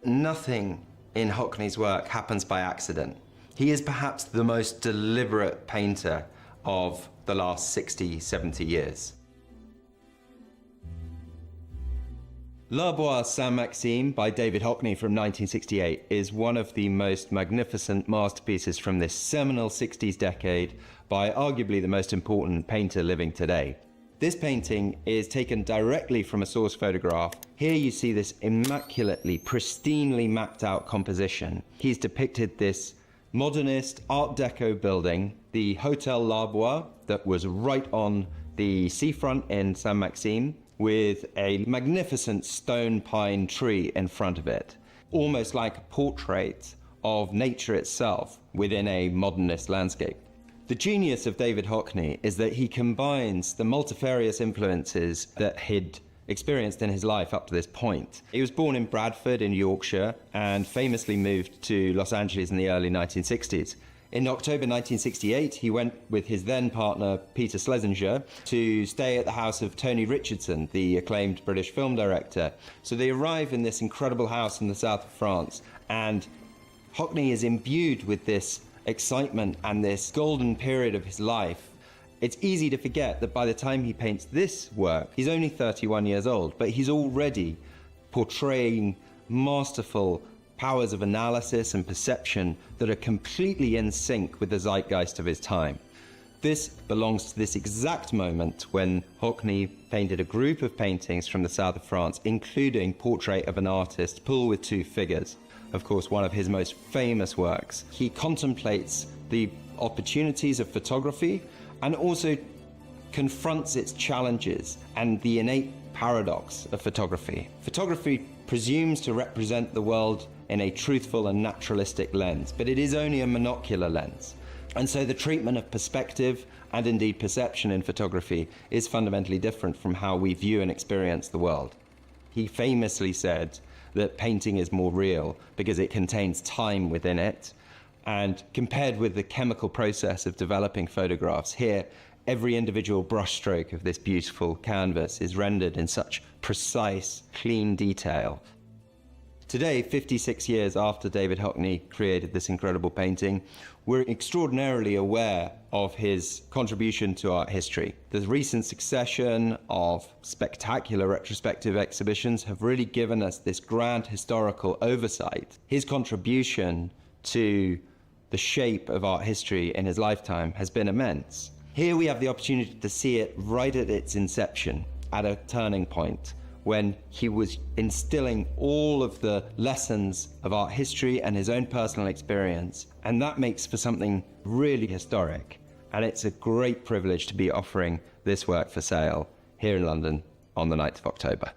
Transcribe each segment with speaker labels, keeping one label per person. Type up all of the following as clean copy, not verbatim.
Speaker 1: nothing in Hockney's work happens by accident. He is perhaps the most deliberate painter of the last 60, 70 years. L'Arbois Saint-Maxime by David Hockney from 1968 is one of the most magnificent masterpieces from this seminal 60s decade by arguably the most important painter living today. This painting is taken directly from a source photograph. Here you see this immaculately, pristinely mapped out composition. He's depicted this modernist Art Deco building, the Hotel L'Arbois, that was right on the seafront in Saint-Maxime, with a magnificent stone pine tree in front of it, almost like a portrait of nature itself within a modernist landscape. The genius of David Hockney is that he combines the multifarious influences that he'd experienced in his life up to this point. He was born in Bradford in Yorkshire and famously moved to Los Angeles in the early 1960s. In October 1968, he went with his then partner, Peter Schlesinger, to stay at the house of Tony Richardson, the acclaimed British film director. So they arrive in this incredible house in the south of France, and Hockney is imbued with this excitement and this golden period of his life. It's easy to forget that by the time he paints this work, he's only 31 years old, but he's already portraying masterful powers of analysis and perception that are completely in sync with the zeitgeist of his time. This belongs to this exact moment when Hockney painted a group of paintings from the south of France, including Portrait of an Artist, Pool with Two Figures, of course one of his most famous works. He contemplates the opportunities of photography and also confronts its challenges and the innate paradox of photography. Photography presumes to represent the world in a truthful and naturalistic lens, but it is only a monocular lens. And so the treatment of perspective and indeed perception in photography is fundamentally different from how we view and experience the world. He famously said that painting is more real because it contains time within it, and compared with the chemical process of developing photographs, here every individual brushstroke of this beautiful canvas is rendered in such precise, clean detail. Today, 56 years after David Hockney created this incredible painting, we're extraordinarily aware of his contribution to art history. The recent succession of spectacular retrospective exhibitions have really given us this grand historical oversight. His contribution to the shape of art history in his lifetime has been immense. Here we have the opportunity to see it right at its inception, at a turning point, when he was instilling all of the lessons of art history and his own personal experience. And that makes for something really historic. And it's a great privilege to be offering this work for sale here in London on the 9th of October.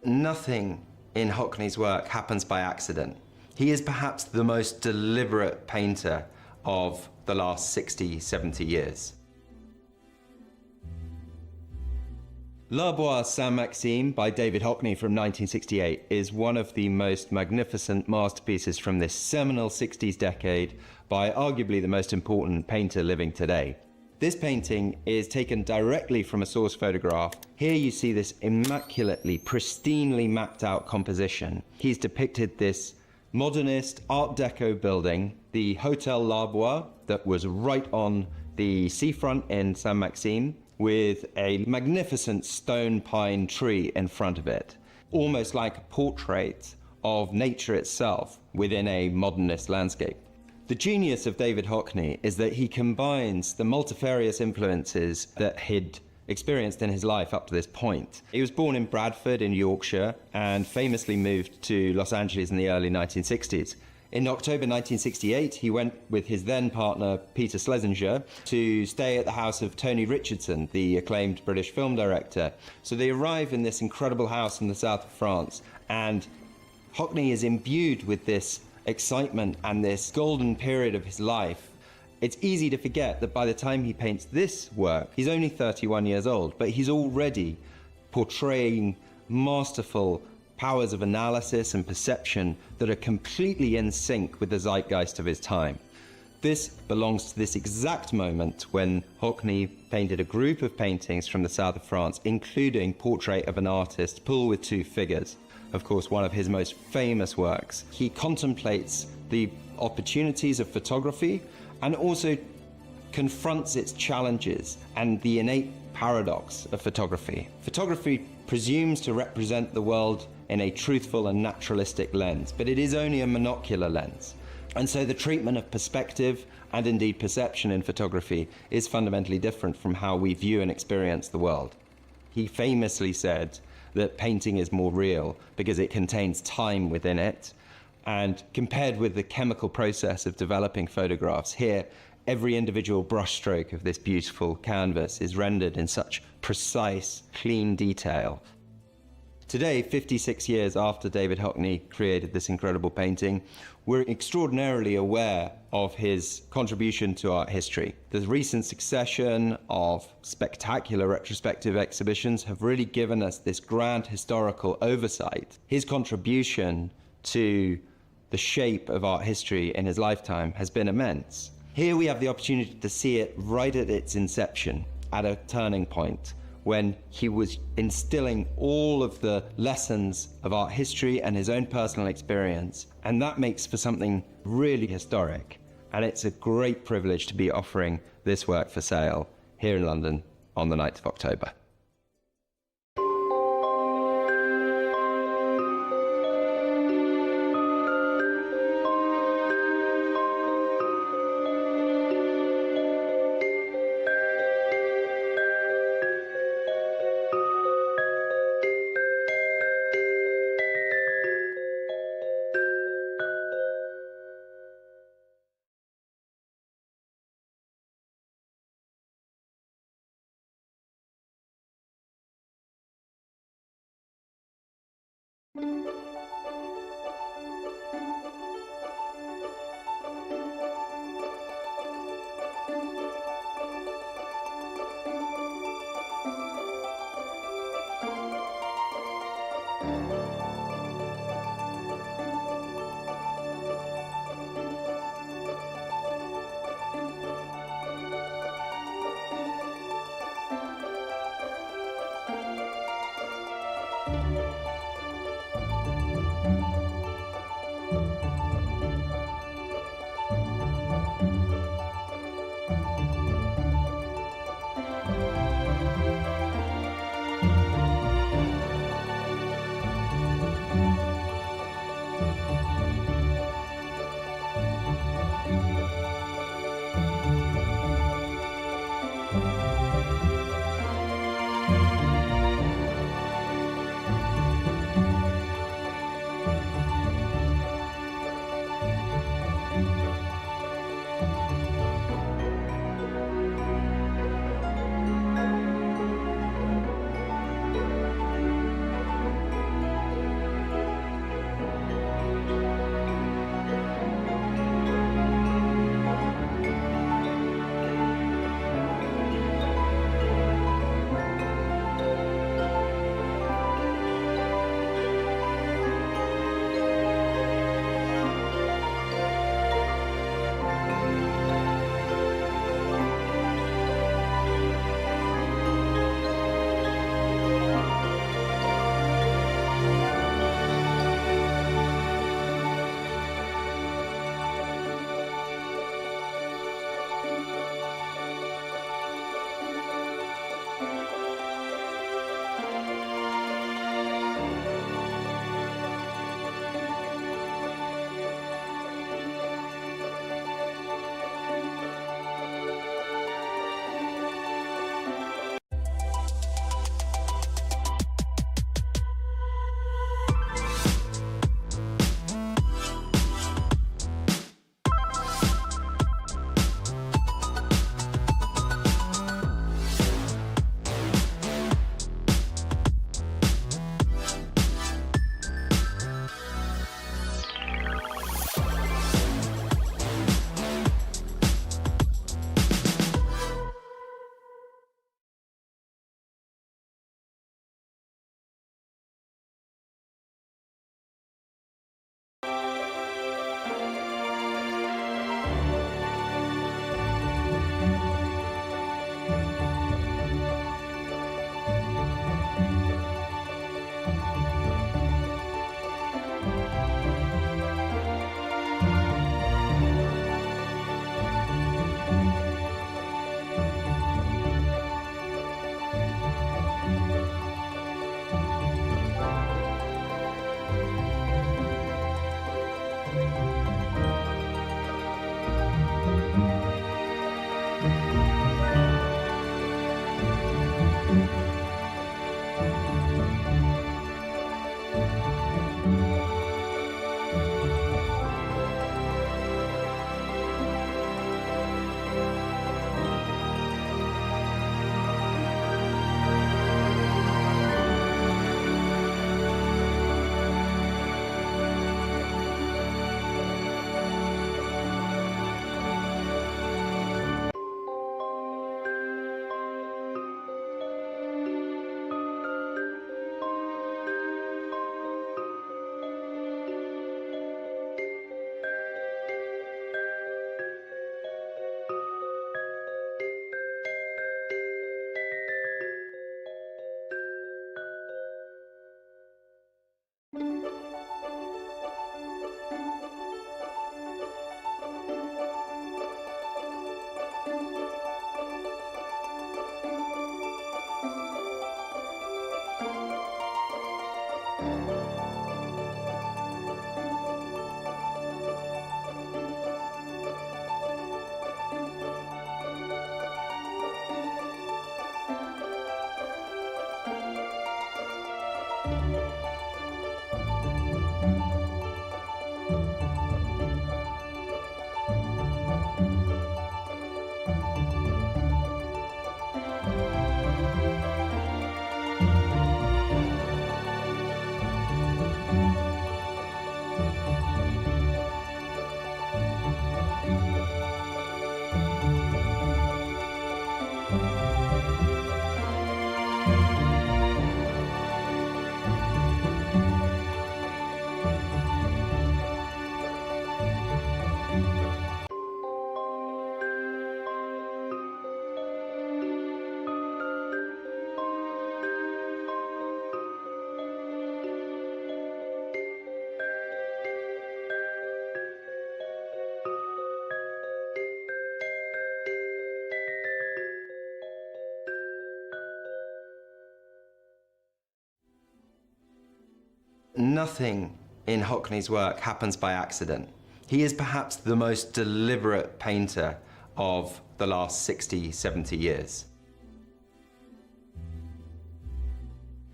Speaker 1: Nothing in Hockney's work happens by accident. He is perhaps the most deliberate painter of the last 60, 70 years. L'Arbois Saint-Maxime by David Hockney from 1968 is one of the most magnificent masterpieces from this seminal 60s decade by arguably the most important painter living today. This painting is taken directly from a source photograph. Here you see this immaculately, pristinely mapped out composition. He's depicted this modernist Art Deco building, the Hotel L'Arbois, that was right on the seafront in Saint-Maxime, with a magnificent stone pine tree in front of it, almost like a portrait of nature itself within a modernist landscape. The genius of David Hockney is that he combines the multifarious influences that he'd experienced in his life up to this point. He was born in Bradford in Yorkshire and famously moved to Los Angeles in the early 1960s. In October 1968, he went with his then partner, Peter Schlesinger, to stay at the house of Tony Richardson, the acclaimed British film director. So they arrive in this incredible house in the south of France, and Hockney is imbued with this excitement and this golden period of his life. It's easy to forget that by the time he paints this work, he's only 31 years old, but he's already portraying masterful powers of analysis and perception that are completely in sync with the zeitgeist of his time. This belongs to this exact moment when Hockney painted a group of paintings from the south of France, including Portrait of an Artist, Pool with Two Figures, of course one of his most famous works. He contemplates the opportunities of photography and also confronts its challenges and the innate paradox of photography. Photography presumes to represent the world in a truthful and naturalistic lens, but it is only a monocular lens. And so the treatment of perspective and indeed perception in photography is fundamentally different from how we view and experience the world. He famously said that painting is more real because it contains time within it. And compared with the chemical process of developing photographs, here every individual brushstroke of this beautiful canvas is rendered in such precise, clean detail. Today, 56 years after David Hockney created this incredible painting, we're extraordinarily aware of his contribution to art history. The recent succession of spectacular retrospective exhibitions have really given us this grand historical oversight. His contribution to the shape of art history in his lifetime has been immense. Here we have the opportunity to see it right at its inception, at a turning point, when he was instilling all of the lessons of art history and his own personal experience. And that makes for something really historic. And it's a great privilege to be offering this work for sale here in London on the 9th of October. nothing in Hockney's work happens by accident. He is perhaps the most deliberate painter of the last 60, 70 years.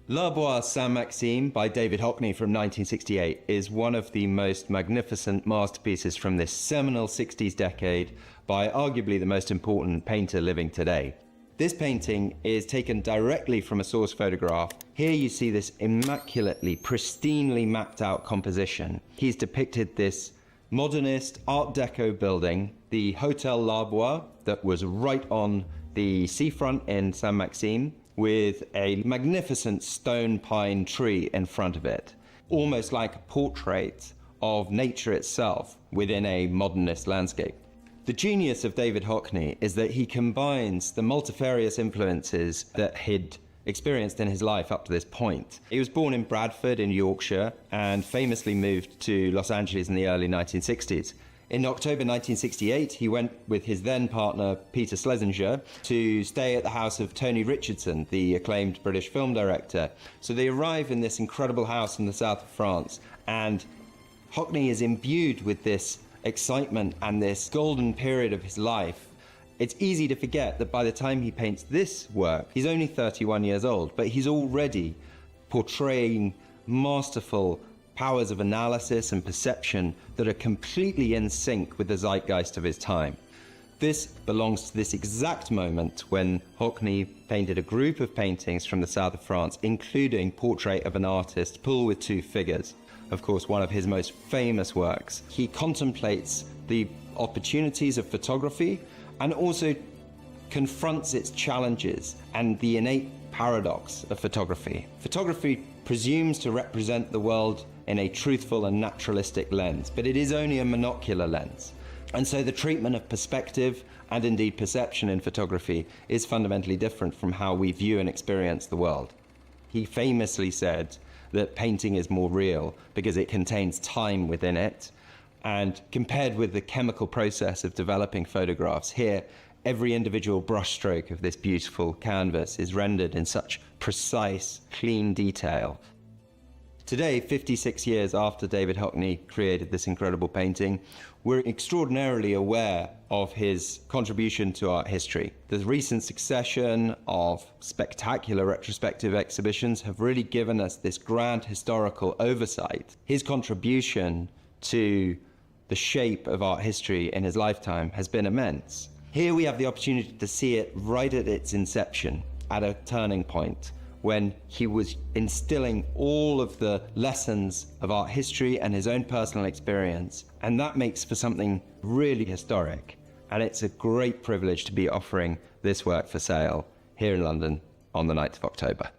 Speaker 1: L'Arbois Saint-Maxime by David Hockney from 1968 is one of the most magnificent masterpieces from this seminal 60s decade by arguably the most important painter living today. This painting is taken directly from a source photograph. Here you see this immaculately, pristinely mapped out composition. He's depicted this modernist Art Deco building, the Hotel L'Arbois, that was right on the seafront in Saint-Maxime, with a magnificent stone pine tree in front of it, almost like a portrait of nature itself within a modernist landscape. The genius of David Hockney is that he combines the multifarious influences that he'd experienced in his life up to this point. He was born in Bradford in Yorkshire and famously moved to Los Angeles in the early 1960s. In October 1968, he went with his then partner, Peter Schlesinger, to stay at the house of Tony Richardson, the acclaimed British film director. So they arrive in this incredible house in the south of France, and Hockney is imbued with this excitement and this golden period of his life. It's easy to forget that by the time he paints this work, he's only 31 years old, but he's already portraying masterful powers of analysis and perception that are completely in sync with the zeitgeist of his time. This belongs to this exact moment when Hockney painted a group of paintings from the south of France, including Portrait of an Artist, Pool with Two Figures, of course one of his most famous works. He contemplates the opportunities of photography and also confronts its challenges and the innate paradox of photography. Photography presumes to represent the world in a truthful and naturalistic lens, but it is only a monocular lens. And so the treatment of perspective and indeed perception in photography is fundamentally different from how we view and experience the world. He famously said that painting is more real because it contains time within it, and compared with the chemical process of developing photographs, here every individual brushstroke of this beautiful canvas is rendered in such precise, clean detail. Today, 56 years after David Hockney created this incredible painting, we're extraordinarily aware of his contribution to art history. The recent succession of spectacular retrospective exhibitions have really given us this grand historical oversight. His contribution to the shape of art history in his lifetime has been immense. Here we have the opportunity to see it right at its inception, at a turning point, when he was instilling all of the lessons of art history and his own personal experience. And that makes for something really historic. And it's a great privilege to be offering this work for sale here in London on the 9th of October.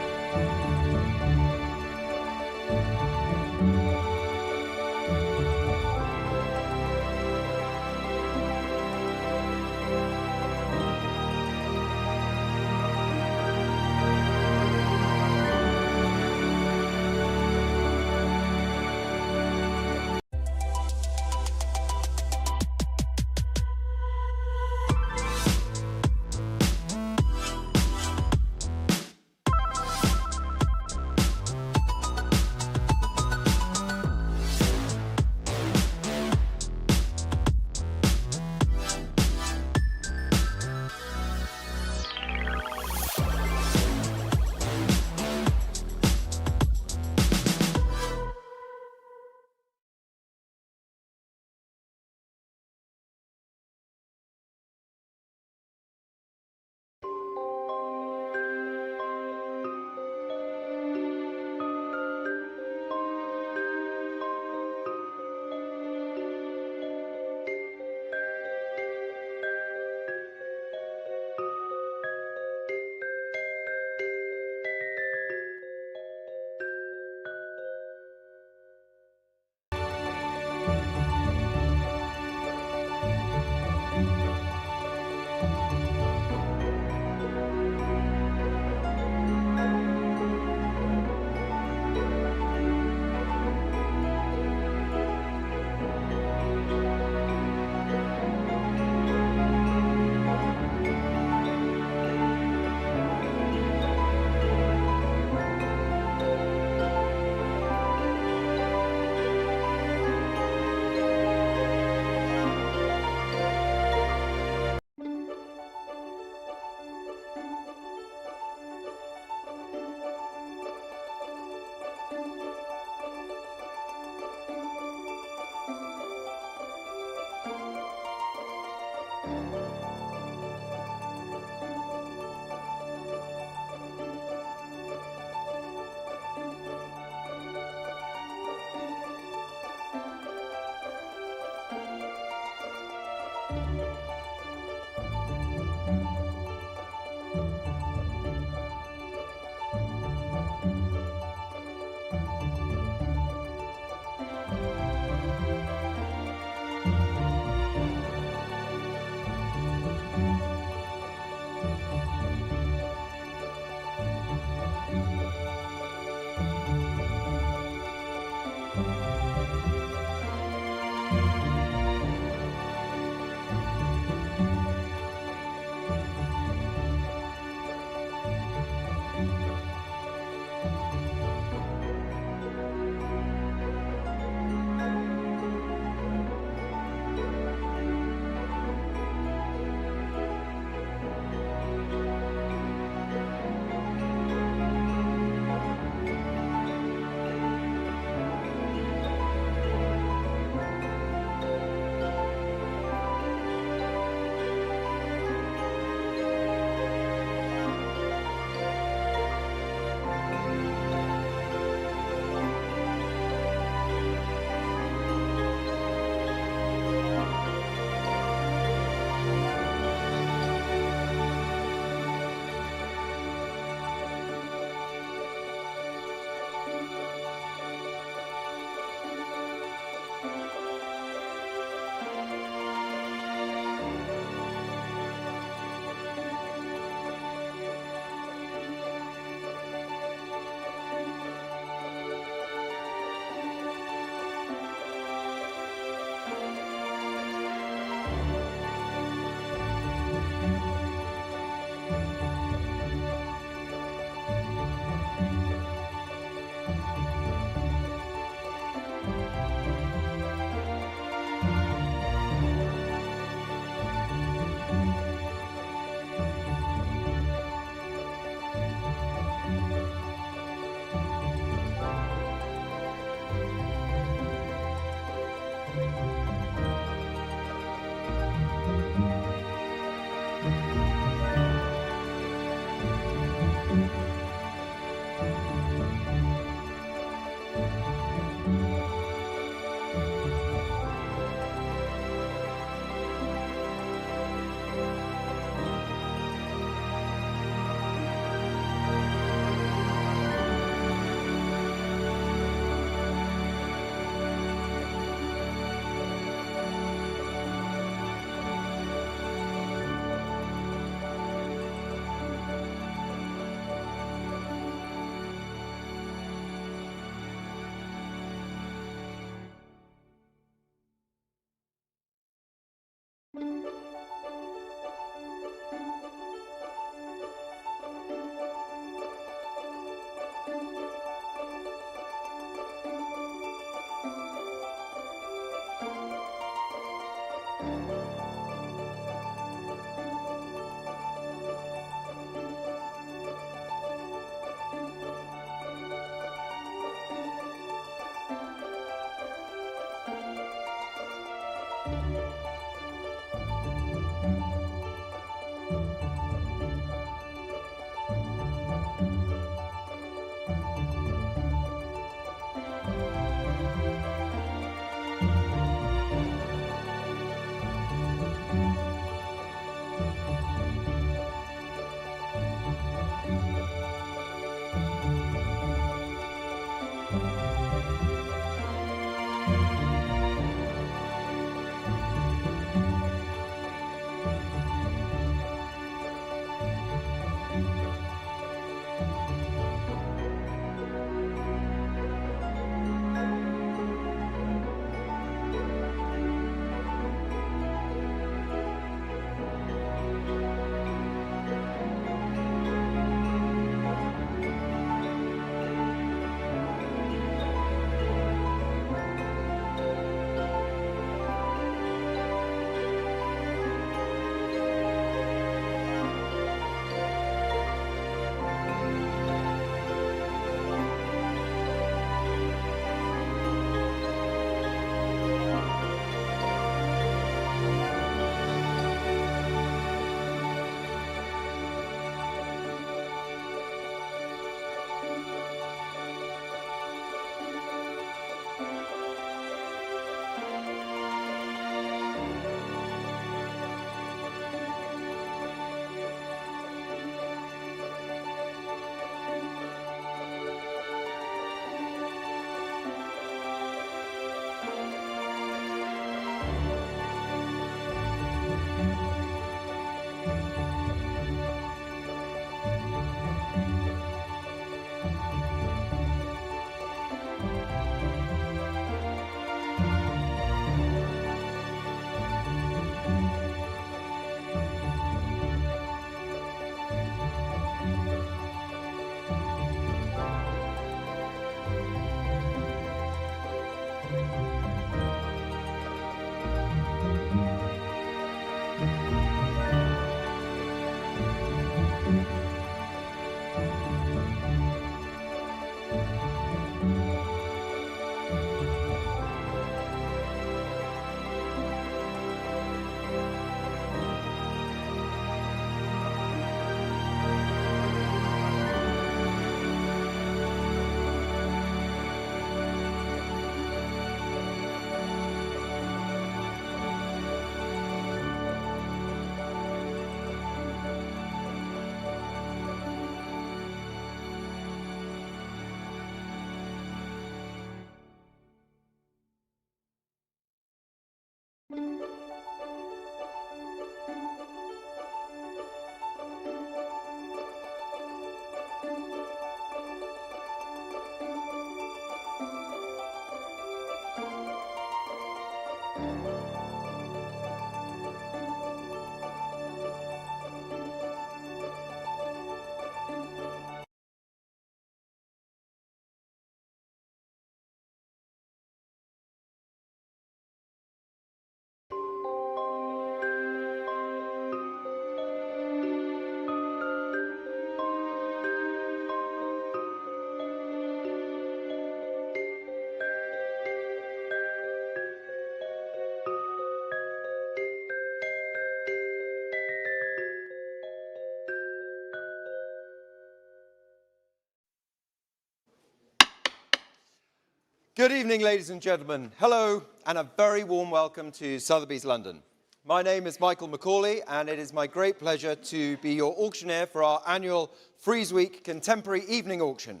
Speaker 1: Good evening, ladies and gentlemen. Hello, and a very warm welcome to Sotheby's London. My name is Michael Macaulay, and it is my great pleasure to be your auctioneer for our annual Frieze Week Contemporary Evening Auction,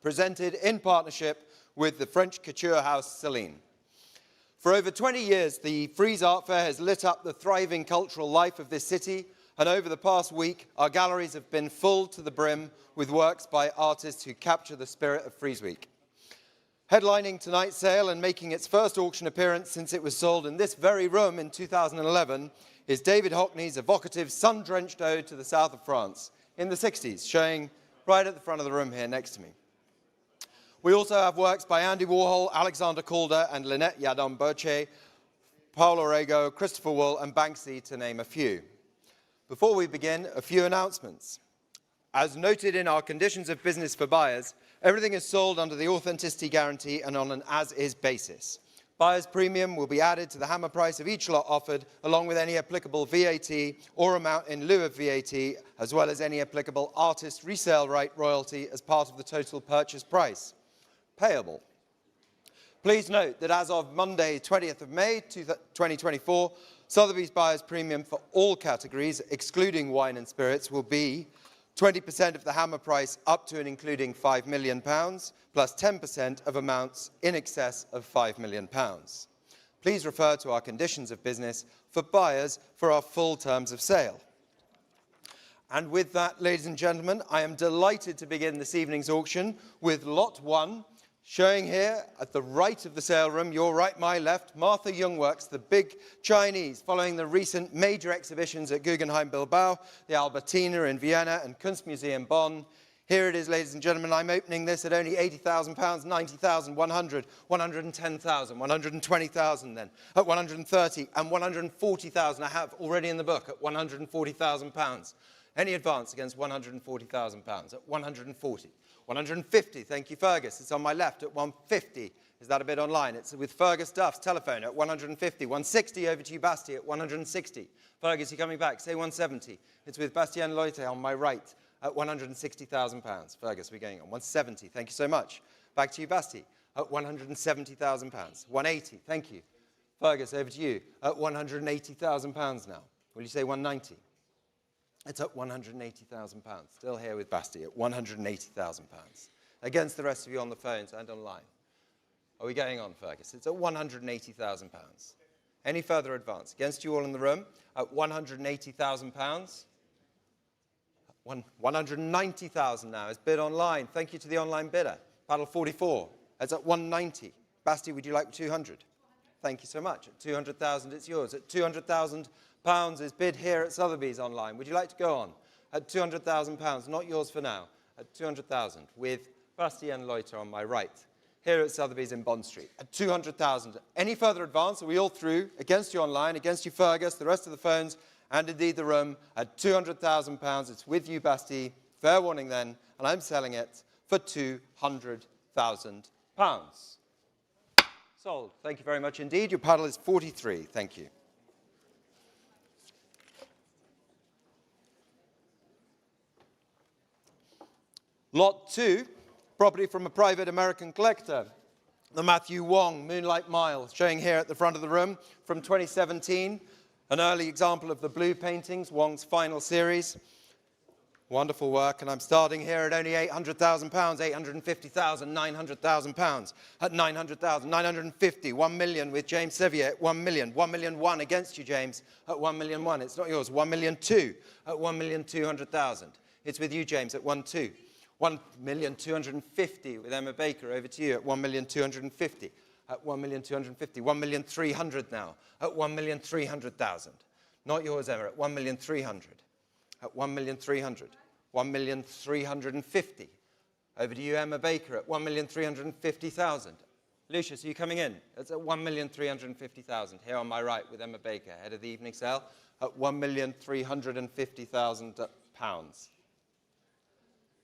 Speaker 1: presented in partnership with the French couture house CELINE. For over 20 years, the Frieze Art Fair has lit up the thriving cultural life of this city, and over the past week, our galleries have been full to the brim with works by artists who capture the spirit of Frieze Week. Headlining tonight's sale and making its first auction appearance since it was sold in this very room in 2011 is David Hockney's evocative sun-drenched ode to the south of France in the 60s, showing right at the front of the room here next to me. We also have works by Andy Warhol, Alexander Calder and Lynette Yadom-Boche, Paolo Rego, Christopher Wool and Banksy, to name a few. Before we begin, a few announcements. As noted in our conditions of business for buyers, everything is sold under the authenticity guarantee and on an as-is basis.
Speaker 2: Buyer's premium will be added to the hammer price of each lot offered, along with any applicable VAT or amount in lieu of VAT, as well as any applicable artist resale right royalty as part of the total purchase price. Payable. Please note that as of Monday, 20th of May 2024, Sotheby's buyer's premium for all categories, excluding wine and spirits, will be 20% of the hammer price up to and including £5 million, plus 10% of amounts in excess of £5 million. Please refer to our conditions of business for buyers for our full terms of sale. And with that, ladies and gentlemen, I am delighted to begin this evening's auction with Lot 1, showing here at the right of the sale room, your right, my left, Martha Jungwerks, the big Chinese, following the recent major exhibitions at Guggenheim Bilbao, the Albertina in Vienna and Kunstmuseum Bonn. Here it is, ladies and gentlemen. I'm opening this at only £80,000, 90,000, 100, 110,000, 120,000 then, at 130 and 140,000 I have already in the book at £140,000. Any advance against £140,000 at 140. 150, thank you, Fergus. It's on my left at 150. Is that a bid online? It's with Fergus Duff's telephone at 150. 160 over to you, Basti, at 160. Fergus, you're coming back. Say 170. It's with Bastien Loite on my right at £160,000. Fergus, we're going on. 170, thank you so much. Back to you, Basti, at £170,000. 180, thank you. Fergus, over to you at £180,000 now. Will you say 190? It's at £180,000. Still here with Basti at £180,000. Against the rest of you on the phones and online. Are we going on, Fergus? It's at £180,000. Any further advance? Against you all in the room at £180,000. 190,000 now is bid online. Thank you to the online bidder. Paddle 44. It's at 190. Basti, would you like 200? Thank you so much. At 200,000, it's yours. At 200,000 pounds is bid here at Sotheby's online. Would you like to go on? At £200,000, not yours for now. At 200,000 with Bastien Loiter on my right. Here at Sotheby's in Bond Street. At 200,000. Any further advance? Are we all through? Against you online, against you Fergus, the rest of the phones, and indeed the room. At £200,000, it's with you, Basti. Fair warning then, and I'm selling it for £200,000. Sold. Thank you very much indeed. Your paddle is 43. Thank you. Lot 2, property from a private American collector, the Matthew Wong Moonlight Mile, showing here at the front of the room from 2017, an early example of the blue paintings, Wong's final series. Wonderful work, and I'm starting here at only £800,000, £850,000, £900,000, at £900,000, £950,000, £1 million with James Sevier at £1 million, £1 million one against you, James, at £1 million one. It's not yours. £1 million two at £1,200,000. It's with you, James, at £1 2. £1,250,000 with Emma Baker, over to you at £1,250,000, at £1,250,000, £1,300,000 now, at £1,300,000. Not yours, Emma, at £1,300,000, at £1,300,000, £1,350,000. Over to you, Emma Baker, at £1,350,000. Lucius, are you coming in? It's at £1,350,000, here on my right with Emma Baker, head of the evening sale, at £1,350,000.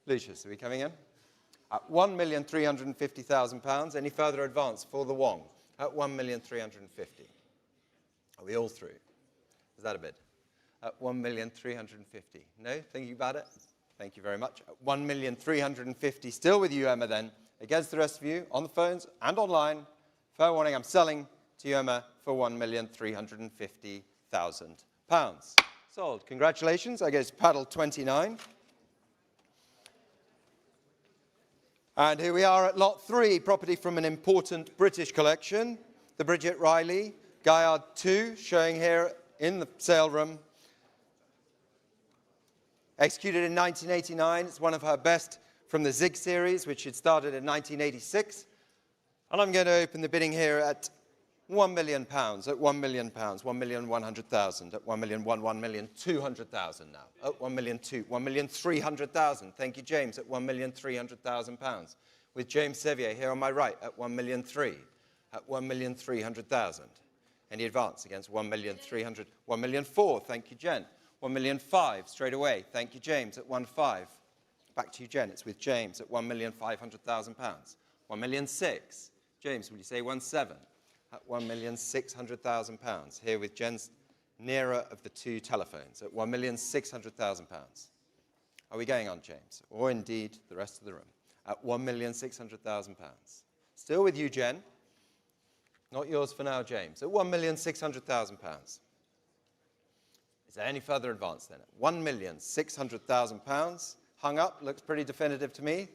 Speaker 2: Lucius, are we coming in? At £1,350,000. Any further advance for the Wong? At £1,350,000. Are we all through? Is that a bid? At £1,350,000. No? Thinking about it? Thank you very much. At £1,350,000. Still with you, Emma, then. Against the rest of you, on the phones and online. Fair warning, I'm selling to you, Emma, for £1,350,000. Sold. Congratulations. I go to paddle 29. And here we are at Lot 3, property from an important British collection, the Bridget Riley, Gaillard 2, showing here in the sale room. Executed in 1989, it's one of her best from the Zig series, which had started in 1986. And I'm going to open the bidding here at £1 million, at £1 million, £1,100,000, at £1,200,000 now, at £1,300,000. Thank you, James, at £1,300,000. With James Sevier here on my right at £1,300,000, at £1,300,000. Any advance against £1,300,000? £1,400,000. Thank you, Jen. £1,500,000 straight away. Thank you, James, at £1,500,000. Back to you, Jen. It's with James at £1,500,000. £1,600,000. James, will you say £1,700,000? at £1,600,000. Here with Jen's nearer of the two telephones at £1,600,000. Are we going on, James? Or indeed the rest of the room? At £1,600,000. Still with you, Jen. Not yours for now, James. At £1,600,000. Is there any further advance then? At £1,600,000. Hung up, looks pretty definitive to me.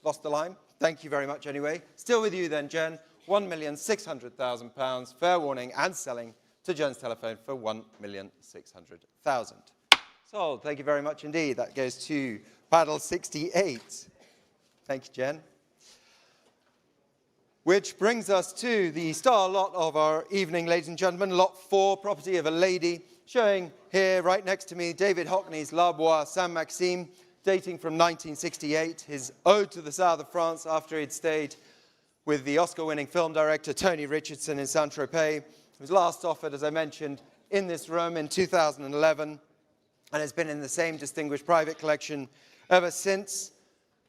Speaker 2: Lost the line. Thank you very much anyway. Still with you then, Jen. £1,600,000. Fair warning and selling to Jen's telephone for £1,600,000. Sold. Thank you very much indeed. That goes to paddle 68. Thank you, Jen. Which brings us to the star lot of our evening, ladies and gentlemen. Lot 4, property of a lady. Showing here, right next to me, David Hockney's L'Arbois Saint-Maxime, dating from 1968. His ode to the south of France after he'd stayed with the Oscar-winning film director Tony Richardson in Saint-Tropez. It was last offered, as I mentioned, in this room in 2011, and has been in the same distinguished private collection ever since.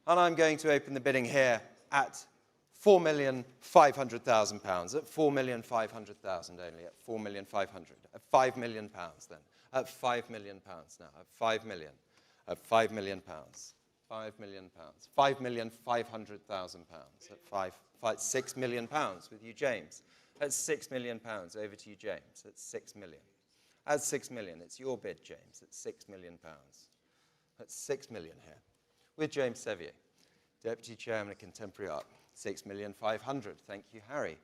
Speaker 2: And I'm going to open the bidding here at £4,500,000, at £4,500,000 only, at £4,500,000, at £5 million then, at £5 million now, at £5 million, at £5 million, £5 million, £5,500,000, at £6 million with you, James, at £6 million, over to you, James, at £6 million. At £6 million, it's your bid, James, at £6 million. At £6 million here, with James Sevier, Deputy Chairman of Contemporary Art. £6,500,000, thank you, Harry.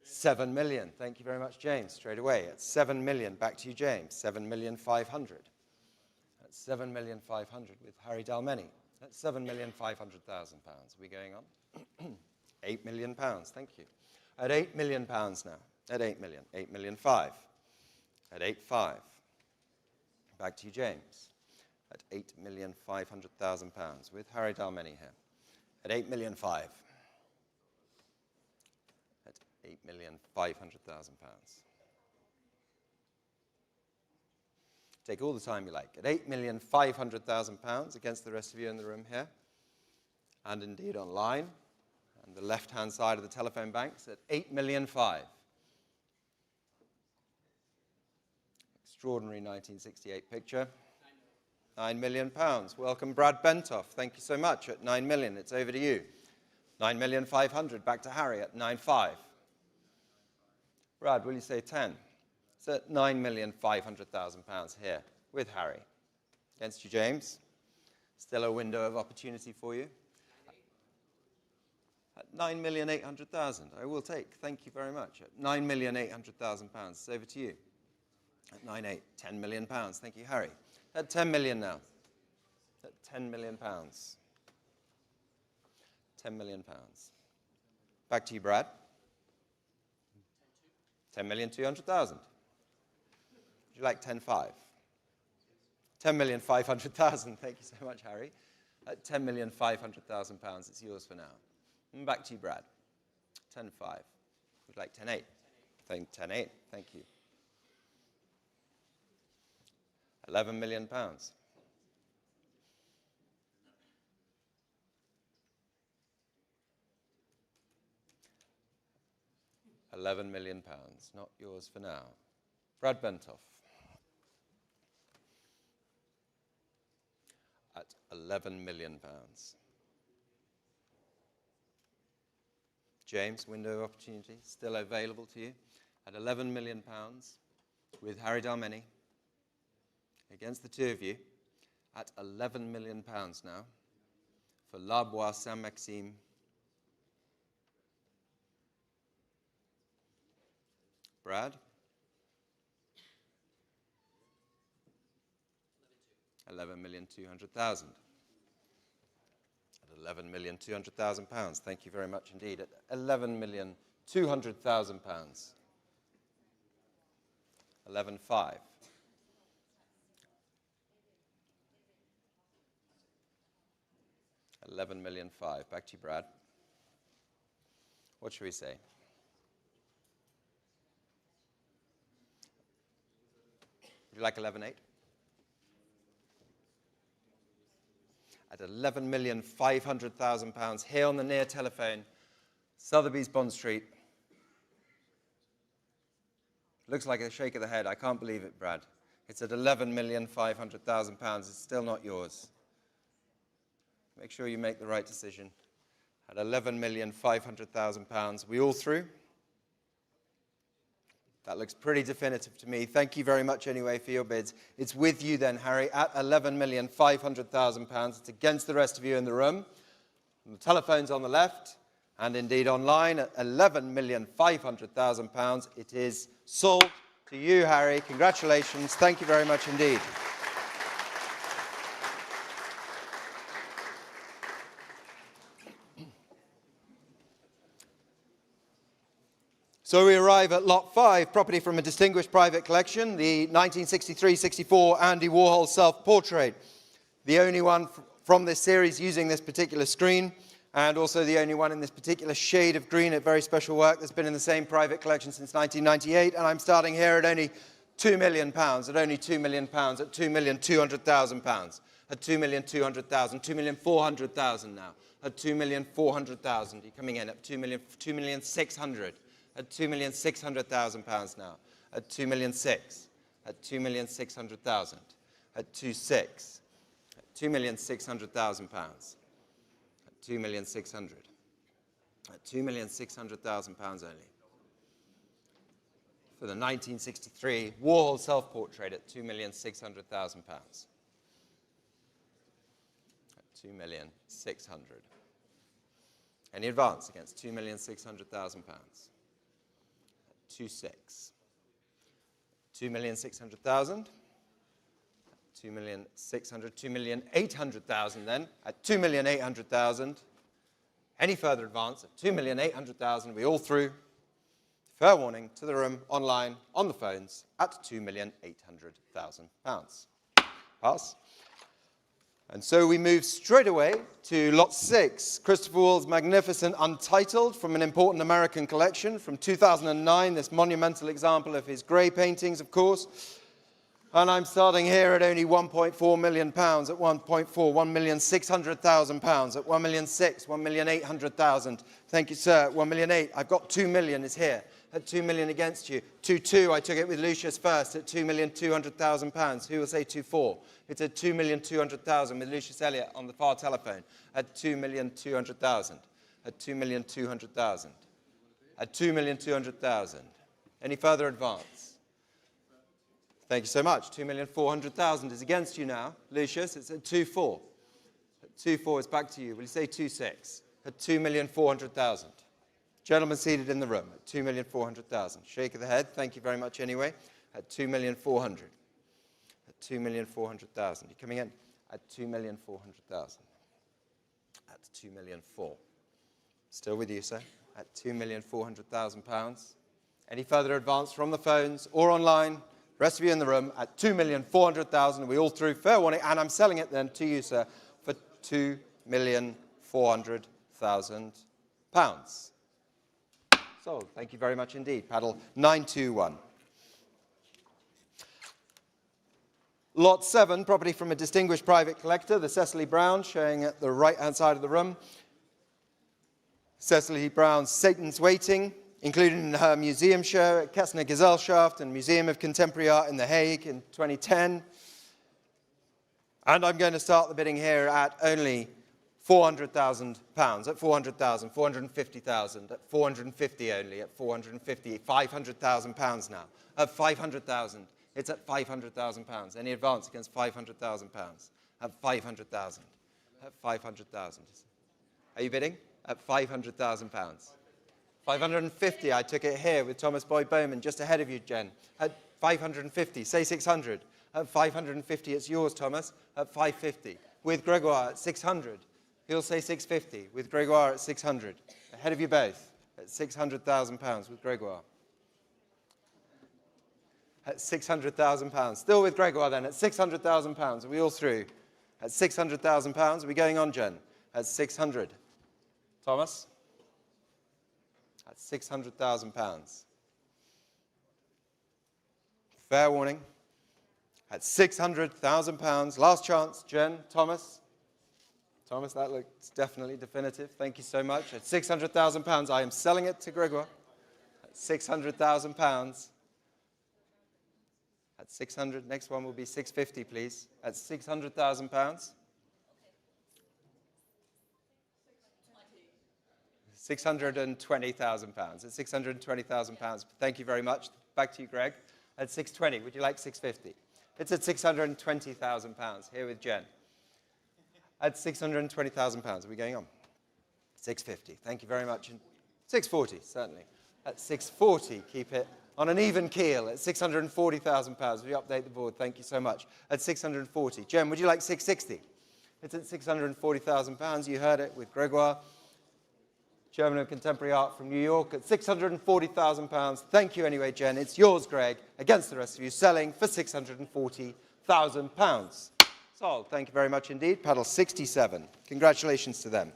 Speaker 2: £7 million, thank you very much, James, straight away. At £7 million, back to you, James. £7,500,000. At £7,500,000 with Harry Dalmeny. At £7,500,000. Are we going on? £8 million, thank you. At £8 million now. At £8 million. £8,500,000. At £8,500,000. Back to you, James. At £8,500,000 with Harry Dalmeny here. At £8,500,000. At £8,500,000. Take all the time you like. At £8,500,000 against the rest of you in the room here, and indeed online, and the left-hand side of the telephone banks at £8,500,000. Extraordinary 1968 picture. £9 million. Welcome, Brad Bentoff. Thank you so much. At £9 million, it's over to you. £9,500,000. Back to Harry at £9,500,000. Brad, will you say 10? It's at £9,500,000 here with Harry. Against you, James. Still a window of opportunity for you. At £9,800,000. I will take. Thank you very much. At £9,800,000. It's over to you. At 9,800,000, £10 million. Thank you, Harry. At 10 million now. At £10 million. £10 million. Back to you, Brad. £10,200,000. Would you like 10,500,000? £10,500,000. Thank you so much, Harry. At £10,500,000, it's yours for now. And back to you, Brad. 10,500,000. Would you like 10,800,000? 10,800,000. Thank you. £11 million. £11 million. Not yours for now. Brad Bentoff. At £11 million. James, window of opportunity, still available to you. At £11 million with Harry Dalmeny. Against the two of you, at £11 million now, for L'Arbois Saint-Maxime. Brad? 11,200,000. At £11,200,000. Thank you very much indeed. At £11,200,000. 11,500,000. £11,500,000. Back to you, Brad. What should we say? Would you like 11,800,000? At £11,500,000 here on the near telephone, Sotheby's Bond Street. Looks like a shake of the head. I can't believe it, Brad. It's at £11,500,000. It's still not yours. Make sure you make the right decision. At £11,500,000. We all through? That looks pretty definitive to me. Thank you very much anyway for your bids. It's with you then, Harry, at £11,500,000. It's against the rest of you in the room. And the telephone's on the left, and indeed online at £11,500,000. It is sold to you, Harry. Congratulations. Thank you very much indeed. So we arrive at Lot 5, property from a distinguished private collection, the 1963-64 Andy Warhol self-portrait. The only one from this series using this particular screen, and also the only one in this particular shade of green, a very special work that's been in the same private collection since 1998. And I'm starting here at only £2 million, at only £2 million, at £2,200,000, at £2,200,000, £2,400,000 now, at £2,400,000. You're coming in at £2,600,000. At £2,600,000 now, at £2,600,000, at £2,600,000, at £2,600,000, at £2,600,000, at £2,600,000, at £2,600,000 only. For the 1963 Warhol self-portrait at £2,600,000. At £2,600,000. Any advance against £2,600,000? 2,600,000. 2,600,000. 2,600,000. 2,800,000 then at 2,800,000. Any further advance at 2,800,000. We all through. Fair warning to the room, online, on the phones at £2,800,000. Pass. And so we move straight away to Lot 6, Christopher Wool's magnificent Untitled from an important American collection from 2009, this monumental example of his grey paintings, of course. And I'm starting here at only £1.4 million, at 1.4, £1,600,000, at £1,600,000, £1,800,000. Thank you, sir, £1,800,000. I've got £2 million is here. At £2 million against you. 2-2, I took it with Lucius first at £2,200,000. Who will say 2-4? It's at £2,200,000 with Lucius Elliott on the far telephone. At £2,200,000. At £2,200,000. At £2,200,000. Any further advance? Thank you so much. £2,400,000 is against you now, Lucius. It's at 2-4. At 2-4, it's back to you. Will you say 2-6? At £2,400,000. Gentlemen seated in the room at £2,400,000. Shake of the head. Thank you very much anyway. At £2,400,000. At £2,400,000. You're coming in at £2,400,000. At £2,400,000. Still with you, sir. At £2,400,000. Any further advance from the phones or online? Rest of you in the room at £2,400,000. We all through. Fair warning. And I'm selling it then to you, sir, for £2,400,000. Sold. Thank you very much indeed. Paddle 921. Lot 7, property from a distinguished private collector, the Cecily Brown, showing at the right-hand side of the room. Cecily Brown's Satan's Waiting, included in her museum show at Kessner Gesellschaft and Museum of Contemporary Art in The Hague in 2010. And I'm going to start the bidding here at only £400,000, at 400,000, 450,000, at 450 only, at 450, £500,000 now, at 500,000, it's at £500,000. Any advance against £500,000? At 500,000, at 500,000. Are you bidding? At £500,000. 550, I took it here with Thomas Boyd Bowman, just ahead of you, Jen. At 550, say 600. At 550, it's yours, Thomas, at 550. With Gregoire at 600. He'll say 650 with Gregoire at 600. Ahead of you both at £600,000 with Gregoire. At £600,000. Still with Gregoire then at £600,000. Are we all through? At £600,000. Are we going on, Jen? At 600. Thomas? At £600,000. Fair warning. At £600,000. Last chance, Jen, Thomas. Thomas, that looks definitely definitive. Thank you so much. At £600,000, I am selling it to Gregoire. At £600,000. At 600. Next one will be 650, please. At 600,000 pounds. 620,000 pounds. At 620,000 pounds. Thank you very much. Back to you, Greg. At 620. Would you like 650? It's at 620,000 pounds. Here with Jen. At 620,000 pounds. Are we going on? 650. Thank you very much. 640, certainly. At 640, keep it on an even keel. At 640,000 pounds. Will you update the board? Thank you so much. At 640. Jen, would you like 660? It's at 640,000 pounds. You heard it with Gregoire, Chairman of Contemporary Art from New York, at 640,000 pounds. Thank you anyway, Jen. It's yours, Greg, against the rest of you, selling for 640,000 pounds. Sold. Thank you very much indeed. Paddle 67. Congratulations to them.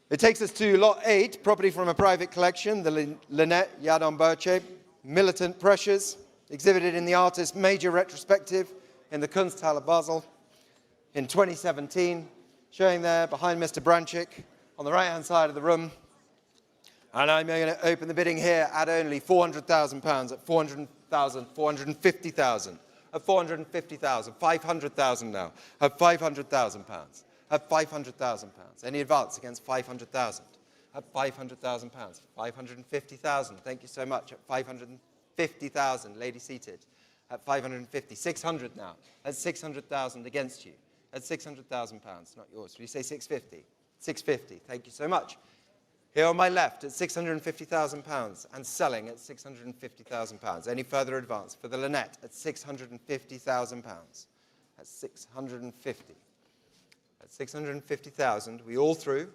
Speaker 2: It takes us to lot 8, property from a private collection, the Lynette Yadon-Birche, Militant Pressures, exhibited in the artist's major retrospective in the Kunsthalle Basel in 2017, showing there behind Mr. Branchik on the right-hand side of the room. And I'm going to open the bidding here at only £400,000, at 400,000, 450,000, at 450,000, 500,000 now, at £500,000. At £500,000. Any advance against 500,000? At £500,000. 550,000. Thank you so much. At 550,000. Lady seated. At 550. 600 now. At 600,000 against you. At £600,000. Not yours. Will you say 650? 650. Thank you so much. Here on my left at £650,000 and selling at £650,000. Any further advance for the Lynette at £650,000. At 650. At 650,000, we all through.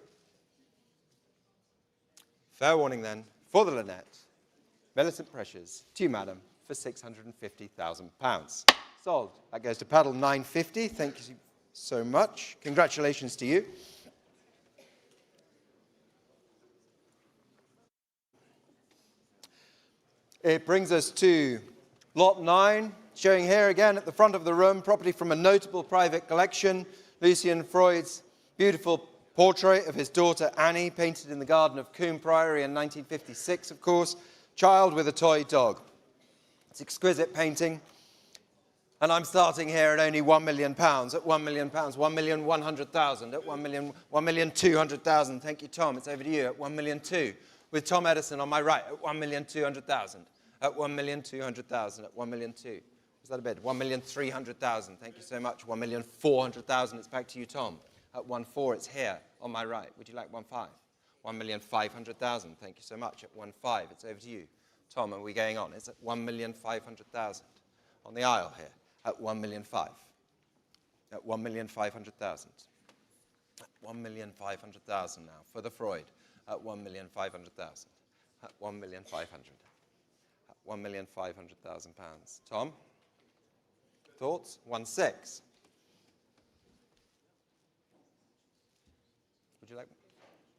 Speaker 2: Fair warning then for the Lynette. Militant Pressures to you, madam, for £650,000. Sold. That goes to paddle 950. Thank you so much. Congratulations to you. It brings us to lot 9, showing here again at the front of the room, property from a notable private collection, Lucian Freud's beautiful portrait of his daughter Annie, painted in the garden of Coombe Priory in 1956, of course, Child with a Toy Dog. It's exquisite painting. And I'm starting here at only £1 million, at £1 million, 1,100,000, at 1,200,000. Thank you, Tom. It's over to you at 1,200,000, with Tom Edison on my right at 1,200,000, at 1,200,000, at 1,200,000. Is that a bid? 1,300,000. Thank you so much. 1,400,000. It's back to you, Tom. At 1,400,000, it's here on my right. Would you like 1,500,000? 1,500,000. Thank you so much. At 1,500,000, it's over to you, Tom. Are we going on? It's at 1,500,000 on the aisle here. At 1,500,000. At 1,500,000. At 1,500,000 now for the Freud. At 1,500,000. At 1,500,000. At £1,500,000. Tom? Thoughts? 1,600,000. Would you like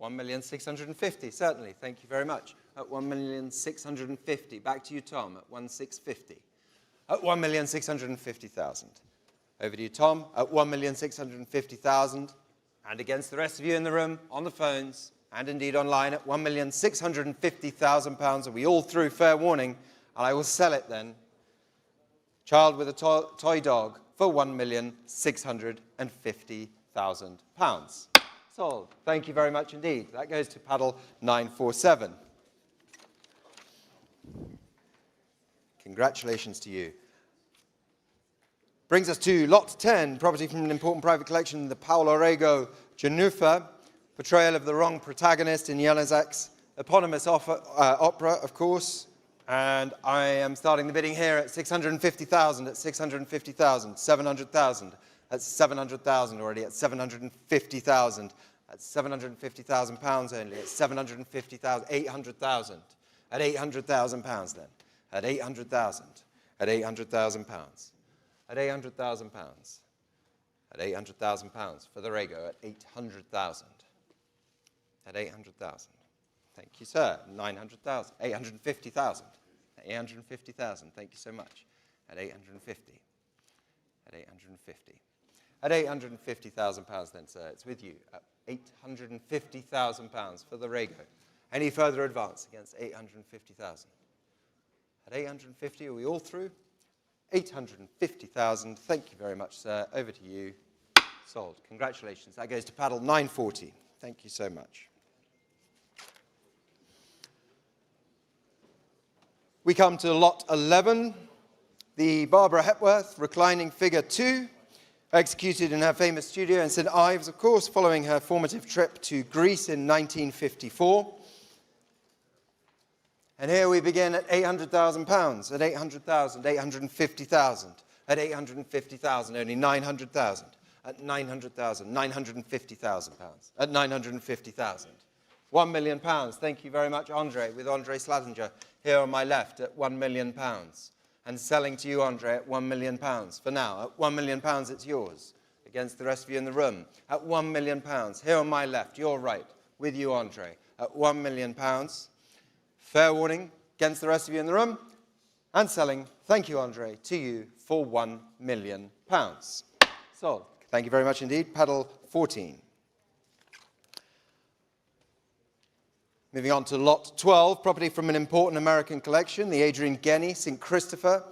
Speaker 2: 1,650,000? Certainly. Thank you very much. At 1,650,000. Back to you, Tom. At 1,650,000. At 1,650,000. Over to you, Tom. At 1,650,000. And against the rest of you in the room, on the phones, and indeed online, at £1,650,000. Are we all through? Fair warning. And I will sell it then. Child with a toy dog for £1,650,000. Sold. Thank you very much indeed. That goes to paddle 947. Congratulations to you. Brings us to lot 10, property from an important private collection, the Paolo Rego Genufa, portrayal of the wrong protagonist in Janacek's eponymous opera, of course. And I am starting the bidding here at 650,000, at 650,000, 700,000, at 700,000 already, at 750,000, at 750,000 pounds only, at 750,000, 800,000, at 800,000 pounds then, at 800,000, at 800,000 pounds, at 800,000 pounds, at 800,000 pounds for the Rego, at 800,000, at 800,000. Thank you, sir. 900,000, 850,000, 850,000. Thank you so much. At 850, at 850, at 850,000 pounds. Then, sir, it's with you. At 850,000 pounds for the Rego. Any further advance against 850,000? At 850, are we all through? 850,000. Thank you very much, sir. Over to you. Sold. Congratulations. That goes to paddle 940. Thank you so much. We come to lot 11, the Barbara Hepworth reclining figure 2, executed in her famous studio in St Ives, of course, following her formative trip to Greece in 1954. And here we begin at £800,000, at 800,000, 850,000, at 850,000, only 900,000, at 900,000, 950,000 pounds, at 950,000. £1 million. Thank you very much, Andre, with Andre Slatinger here on my left at £1 million. And selling to you, Andre, at £1 million for now. At £1 million, it's yours, against the rest of you in the room. At £1 million, here on my left, your right, with you, Andre, at £1 million. Fair warning against the rest of you in the room. And selling, thank you, Andre, to you for £1 million. Sold. Thank you very much indeed. Paddle 14. Moving on to lot 12, property from an important American collection, the Adrian Genny St. Christopher,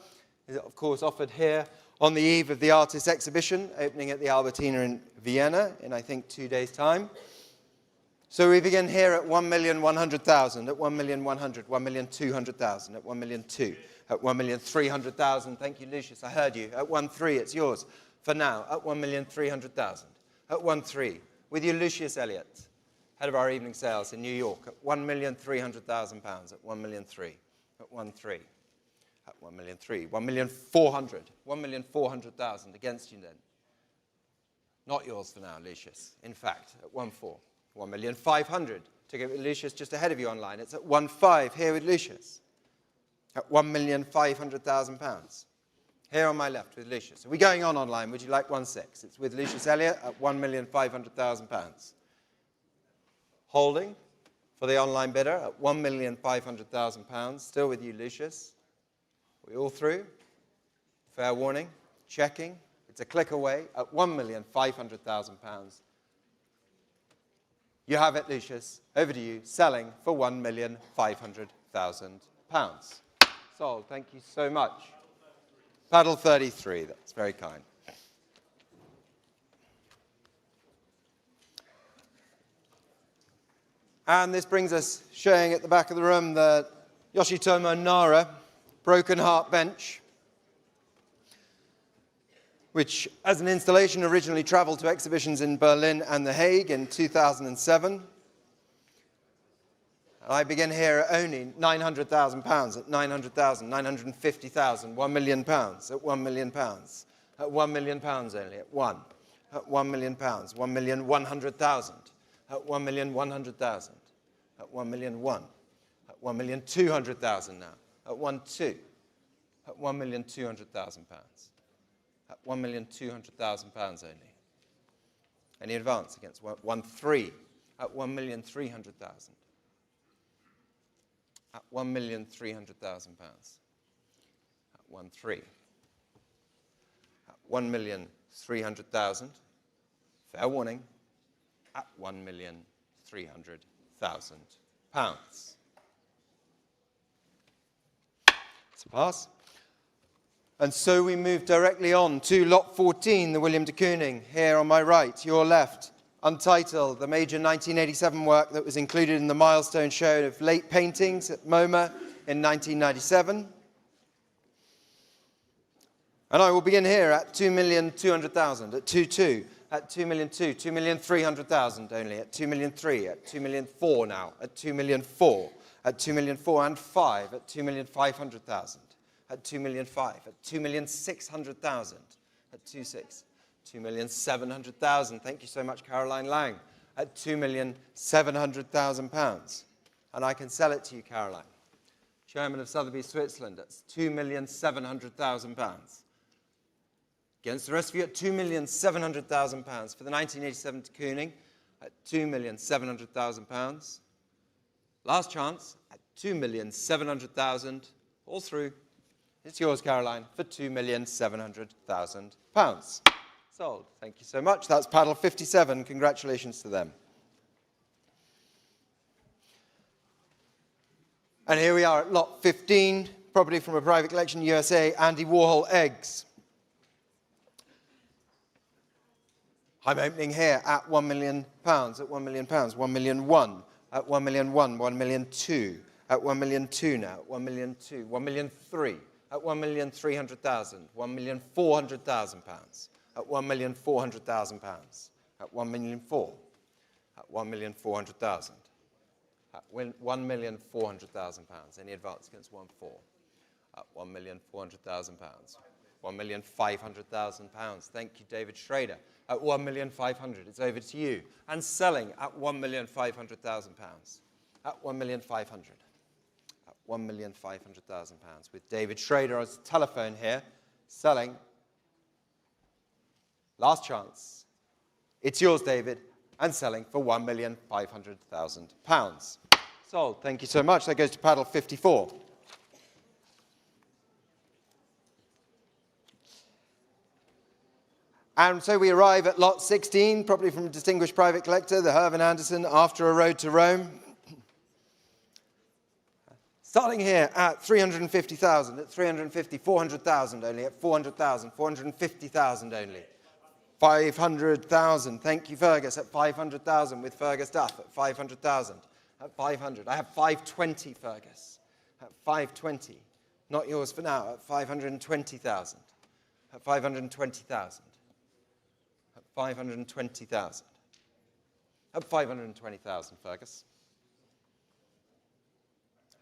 Speaker 2: is of course offered here on the eve of the artist exhibition, opening at the Albertina in Vienna in, I think, 2 days' time. So we begin here at 1,100,000, at 1,100,000, 1,200,000, at 1,200,000, at 1,300,000. Thank you, Lucius, I heard you. At 1,300,000, it's yours for now, at 1,300,000, at 1,300,000, with you, Lucius Elliott, head of our evening sales in New York, at £1,300,000, at 1,300,000, at 1,300,000, at 1,300,000, 1,400,000, 1,400,000 against you then. Not yours for now, Lucius. In fact, at 1,400,000, 1,500,000 to give it Lucius just ahead of you online. It's at 1,500,000 here with Lucius, at £1,500,000. Here on my left with Lucius. Are we going on online? Would you like 1,600,000? It's with Lucius Elliott at £1,500,000. Holding for the online bidder at £1,500,000. Still with you, Lucius. Are we all through? Fair warning. Checking. It's a click away at £1,500,000. You have it, Lucius. Over to you. Selling for £1,500,000. Sold. Thank you so much. Paddle 33. That's very kind. And this brings us, showing at the back of the room, the Yoshitomo Nara Broken Heart Bench, which, as an installation, originally traveled to exhibitions in Berlin and The Hague in 2007. And I begin here at only £900,000, at 900,000, 950,000, £1 million, at £1 million, at £1 million only, at one, at £1 million, 1,100,000. At 1,100,000, at 1,000,001, at 1,200,000 now, at 1,200,000, at £1,200,000, at £1,200,000 only. Any advance against 1,300,000, at 1,300,000, at £1,300,000, at 1,300,000, at 1,300,000, fair warning, at £1,300,000. It's a pass. And so we move directly on to lot 14, the William de Kooning, here on my right, your left, untitled, the major 1987 work that was included in the milestone show of late paintings at MoMA in 1997. And I will begin here at 2,200,000, at 2,200,000. At 2,200,000, 2,300,000 only, at 2,300,000, at 2,400,000 now, at 2,400,000, at 2,400,000 and 5, at 2,500,000, at 2,500,000, at 2,600,000, at 2,600,000, 2,700,000. Thank you so much, Caroline Lang, at £2,700,000. And I can sell it to you, Caroline, Chairman of Sotheby, Switzerland, at £2,700,000. Against the rest of you at £2,700,000 for the 1987 de Kooning at £2,700,000. Last chance at £2,700,000. All through. It's yours, Caroline, for £2,700,000. Sold. Thank you so much. That's paddle 57. Congratulations to them. And here we are at lot 15. property from a private collection, USA, Andy Warhol eggs. I'm opening here at £1 million, at £1 million, £1 million one, at £1 million one, £1 million two, at £1 million two now, £1 million two, £1 million three, at £1,300,000, £1,400,000, at £1,400,000, at £1 million four, at £1,400,000, at £1,400,000. Any advance against 1-4? At £1,400,000. £1,500,000. Thank you, David Schrader. At £1,500,000, it's over to you. And selling at £1,500,000. At £1,500,000. At £1,500,000 with David Schrader on the telephone here, selling. Last chance. It's yours, David, and selling for £1,500,000. Sold. Thank you so much. That goes to paddle 54. And so we arrive at lot 16, property from a distinguished private collector, the Herman Anderson, After a Road to Rome. Starting here at 350,000, at 350, 400,000 only, at 400,000, 450,000 only. 500,000, thank you, Fergus, at 500,000 with Fergus Duff, at 500,000, at 500. I have 520, Fergus, at 520. Not yours for now, at 520,000, at 520,000. 520,000. At 520,000, Fergus.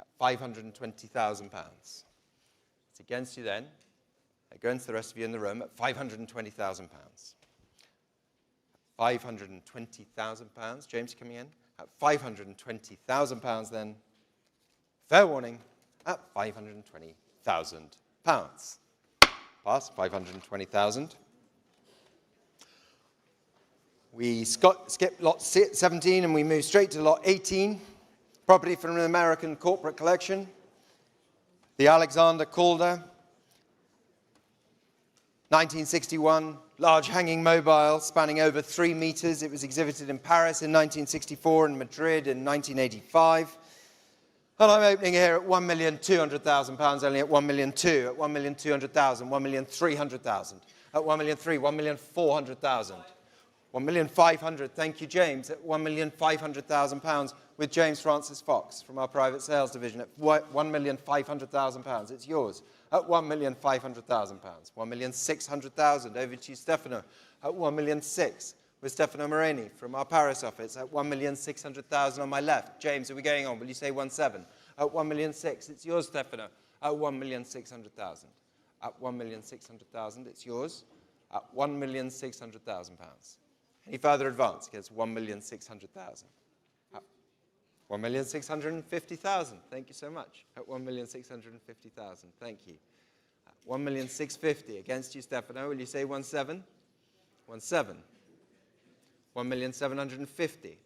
Speaker 2: At £520,000. It's against you then. Against the rest of you in the room at £520,000. £520,000. James coming in. At £520,000 then. Fair warning. At £520,000. Pass. 520,000. We skip lot 17 and we move straight to lot 18. Property from an American corporate collection. The Alexander Calder. 1961, large hanging mobile spanning over 3 meters. It was exhibited in Paris in 1964 and Madrid in 1985. And I'm opening here at £1,200,000, only at £1,200,000, at £1,200,000, £1,300,000, at £1,300,000, £1,400,000. £1,500,000, thank you, James, at £1,500,000 with James Francis Fox from our private sales division at £1,500,000. It's yours at £1,500,000. £1,600,000, over to you, Stefano, at £1,600,000 with Stefano Moreni from our Paris office at £1,600,000 on my left. James, are we going on? Will you say 1,700,000? At £1,600,000, it's yours, Stefano, at £1,600,000. At £1,600,000, it's yours at £1,600,000. Any further advance against 1,600,000? 1,650,000. Thank you so much. At 1,650,000. Thank you. 1,650,000 against you, Stefano. Will you say 1,700,000? 1,700,000. 1,750,000.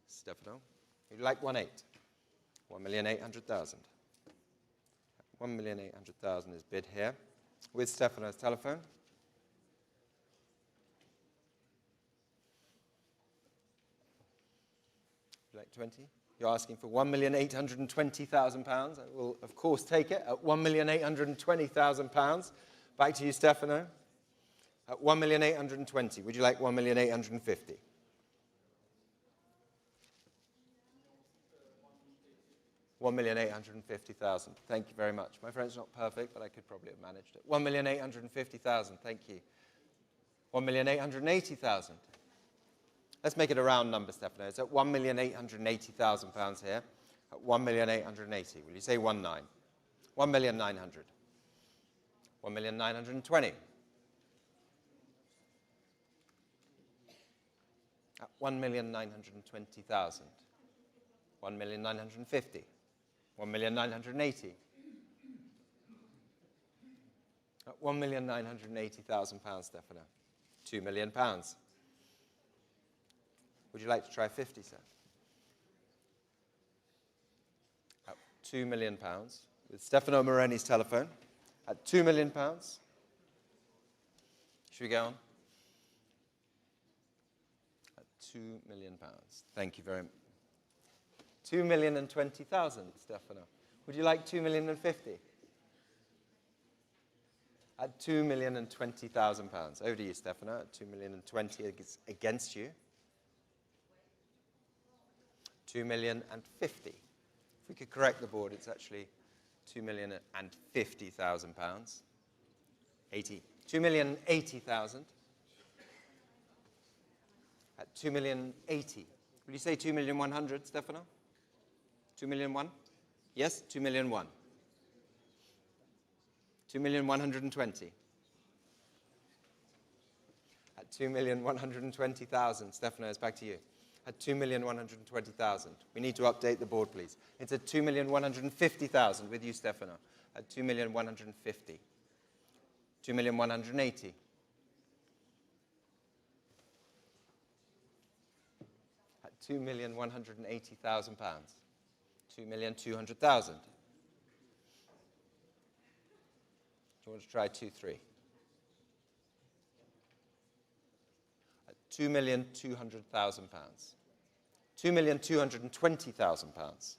Speaker 2: Stefano. Would you like 1,800,000? 1,800,000. 1,800,000 is bid here with Stefano's telephone. Would you like 20? You're asking for £1,820,000. I will, of course, take it at £1,820,000. Back to you, Stefano. At £1,820,000. Would you like £1,850,000? £1,850,000. Thank you very much. My French is not perfect, but I could probably have managed it. £1,850,000. Thank you. £1,880,000. Let's make it a round number, Stefano. It's at £1,880,000 here. At £1,880,000. Will you say 1,900,000? 1,900,000. 1,920,000. At 1,920,000. 1,950,000. 1,980,000. At £1,980,000, Stefano. £2 million. Would you like to try 50, sir? At £2 million with Stefano Moreni's telephone. At £2 million. Should we go on? At £2 million. Thank you very much. 2,020,000, Stefano. Would you like 2,050,000? At 2,020,000 pounds. Over to you, Stefano. At 2,020,000 against you. 2,050,000. If we could correct the board, it's actually 2,050,000 pounds. 2,080,000. At 2,080,000. Will you say 2,100,000, Stefano? 2,001,000? Yes, 2,001,000. 2,120,000. At 2,120,000, Stefano, it's back to you. At 2,120,000. We need to update the board, please. It's at 2,150,000 with you, Stefano. At 2,150,000. 2,180,000. At 2,180,000 pounds. 2,200,000. Do you want to try 2-3? At 2,200,000 pounds. 2,220,000 pounds.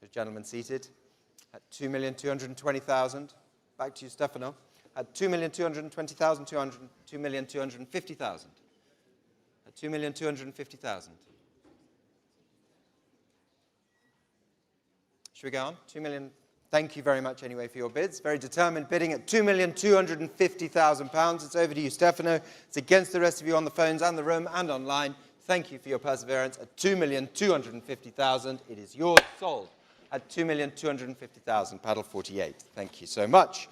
Speaker 2: The gentleman seated at 2,220,000. Back to you, Stefano. At 2,220,000, 2,250,000. At 2,250,000. Should we go on? 2 million. Thank you very much anyway for your bids. Very determined bidding at £2,250,000. It's over to you, Stefano. It's against the rest of you on the phones and the room and online. Thank you for your perseverance. At £2,250,000, it is yours, sold. At £2,250,000, paddle 48. Thank you so much.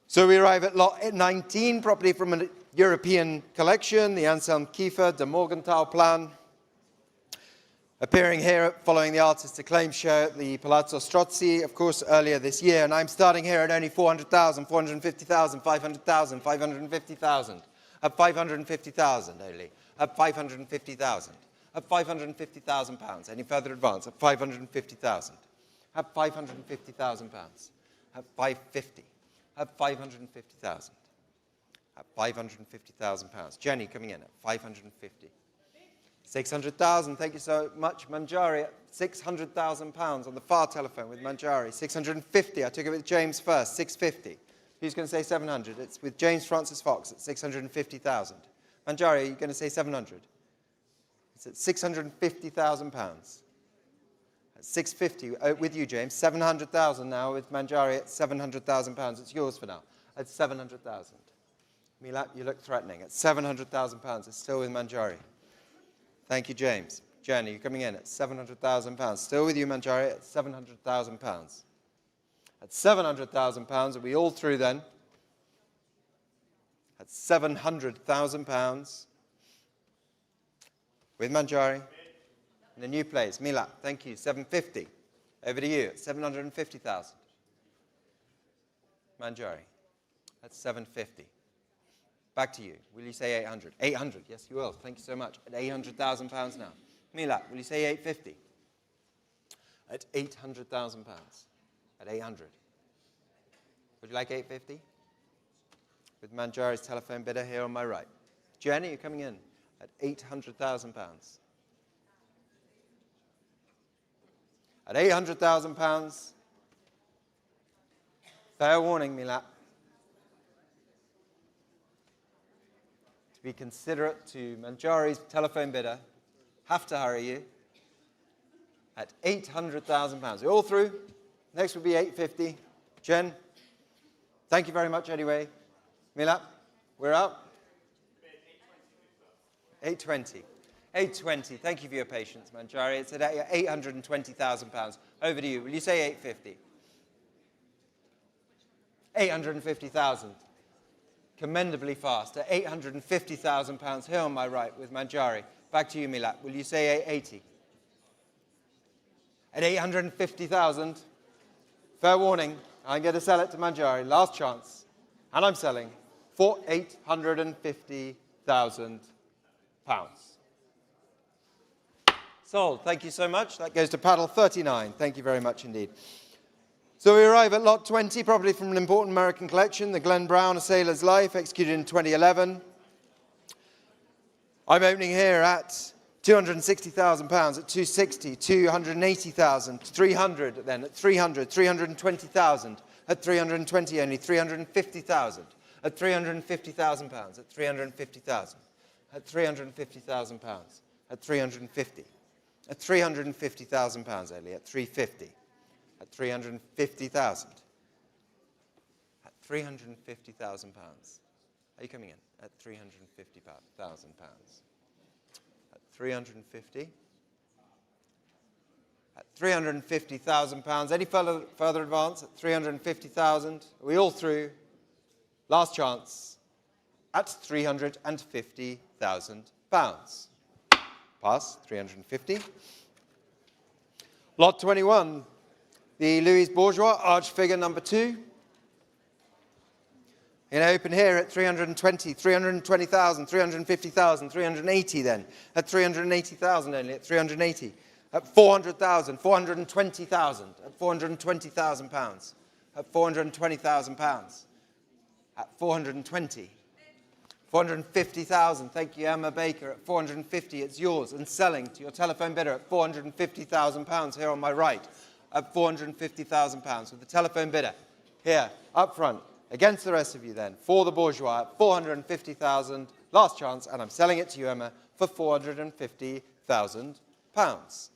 Speaker 2: So we arrive at lot 19, property from a European collection, the Anselm Kiefer de Morgenthau plan. Appearing here following the Artist Acclaim show at the Palazzo Strozzi, of course, earlier this year. And I'm starting here at only 400,000, 450,000, 500,000, 550,000. At 550,000 only. At 550,000. At 550,000 pounds. Any further advance? At 550,000. At 550,000 pounds. At 550. At 550,000. At 550,000 pounds. Jenny coming in at 550. 600,000, thank you so much. Manjari at 600,000 pounds on the far telephone with Manjari. 650, I took it with James first, 650. Who's going to say 700? It's with James Francis Fox at 650,000. Manjari, are you going to say 700? It's at 650,000 pounds. At 650, with you, James. 700,000 now with Manjari at 700,000 pounds. It's yours for now. At 700,000. Milat, you look threatening. At 700,000 pounds, it's still with Manjari. Thank you, James. Jenny, you're coming in at 700,000 pounds. Still with you, Manjari, at 700,000 pounds. At 700,000 pounds, are we all through then? At 700,000 pounds. With Manjari. In a new place. Milat, thank you. 750. Over to you at 750,000. Manjari. That's 750. Back to you. Will you say 800? 800, yes you will. Thank you so much. At 800,000 pounds now. Milat, will you say 850? At 800,000 pounds. At 800. Would you like 850? With Manjari's telephone bidder here on my right. Jenny, you're coming in at 800,000 pounds. At 800,000 pounds. Fair warning, Milat. Be considerate to Manjari's telephone bidder. Have to hurry you. At 800,000 pounds. We're all through. Next would be 850. Jen, thank you very much anyway. Milat, we're out. 820. 820. Thank you for your patience, Manjari. It's at 820,000 pounds. Over to you. Will you say 850? 850,000. Commendably fast at 850,000 pounds here on my right with Manjari. Back to you, Milat. Will you say 880? At 850,000, fair warning, I'm going to sell it to Manjari. Last chance. And I'm selling for 850,000 pounds. Sold. Thank you so much. That goes to paddle 39. Thank you very much indeed. So we arrive at lot 20, probably from an important American collection, the Glenn Brown, A Sailor's Life, executed in 2011. I'm opening here at £260,000 at 260, 280,000, 300 then at 300, 320,000 at 320 only, 350,000 at £350,000 at 350,000 at £350,000 at 350 at £350,000 only at 350 at 350,000 at £350,000. Are you coming in? At £350,000. At 350. At £350,000. Any further advance? At 350,000. Are we all through? Last chance. At £350,000. Pass. 350. Lot 21. The Louis Bourgeois arch figure number 2. Open here at 320, 320,000, 350,000, 380 then. At 380,000 only, at 380. At 400,000, 420,000, at £420,000. At £420,000. At 420. 450,000, thank you, Emma Baker. At 450, it's yours. And selling to your telephone bidder at £450,000 here on my right. At £450,000 with the telephone bidder here, up front. Against the rest of you then, for the Bourgeois at 450,000, last chance, and I'm selling it to you, Emma, for £450,000.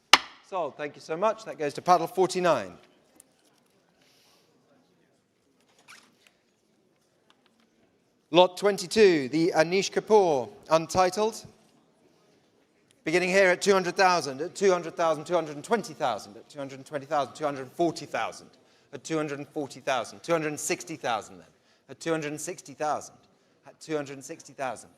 Speaker 2: Sold, thank you so much. That goes to paddle 49. Lot 22, the Anish Kapoor, untitled. Beginning here at 200,000, at 200,000, 220,000, at 220,000, 240,000. At 240,000, 260,000 then, at 260,000, at 260,000,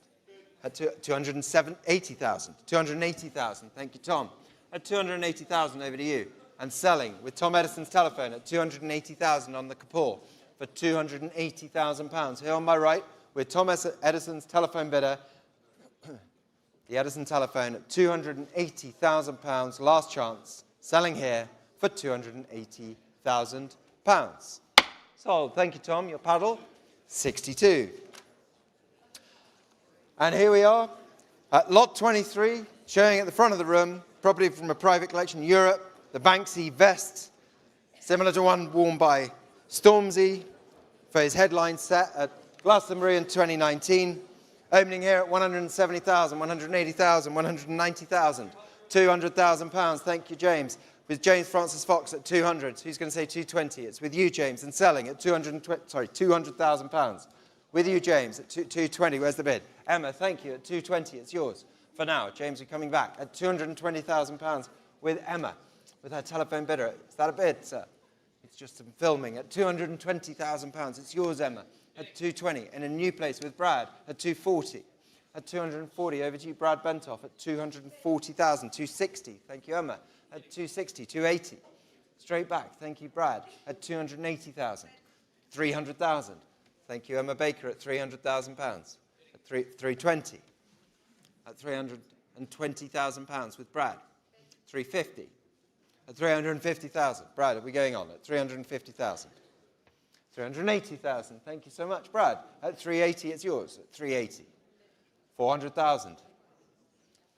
Speaker 2: at 280,000, 280,000, thank you, Tom, at 280,000 over to you, and selling with Tom Edison's telephone at 280,000 on the Kapoor for £280,000. Here on my right, with Tom Edison's telephone bidder, the Edison telephone at £280,000, last chance, selling here for £280,000. Sold. Thank you, Tom. Your paddle, 62. And here we are at lot 23, showing at the front of the room, property from a private collection, Europe, the Banksy vest, similar to one worn by Stormzy for his headline set at Glastonbury in 2019. Opening here at 170,000, 180,000, 190,000, £200,000. Thank you, James. With James Francis Fox at 200. Who's going to say 220? It's with you, James, and selling at £200,000. With you, James, at 220. Where's the bid? Emma, thank you, at 220. It's yours for now. James, you're coming back at £220,000 with Emma, with her telephone bidder. Is that a bid, sir? It's just some filming at £220,000. It's yours, Emma, at 220. And a new place with Brad at 240. At 240, over to you, Brad Bentoff, at 240,000. 260. Thank you, Emma. At 260, 280. Straight back, thank you, Brad, at 280,000. 300,000. Thank you, Emma Baker, at £300,000. At 320. At £320,000 with Brad. 350. At 350,000. Brad, are we going on? At 350,000. 380,000. Thank you so much, Brad. At 380, it's yours. At 380. 400,000.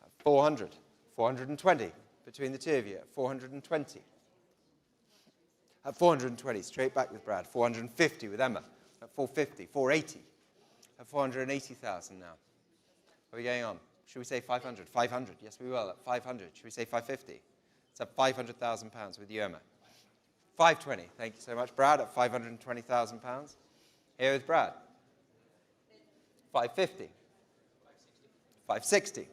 Speaker 2: At 400. 420. Between the two of you at 420. At 420, straight back with Brad. 450 with Emma. At 450, 480. At 480,000 now. Are we going on? Should we say 500? 500, yes we will. At 500, should we say 550? It's at £500,000 with you, Emma. 520, thank you so much, Brad, at £520,000. Here with Brad. 550. 560.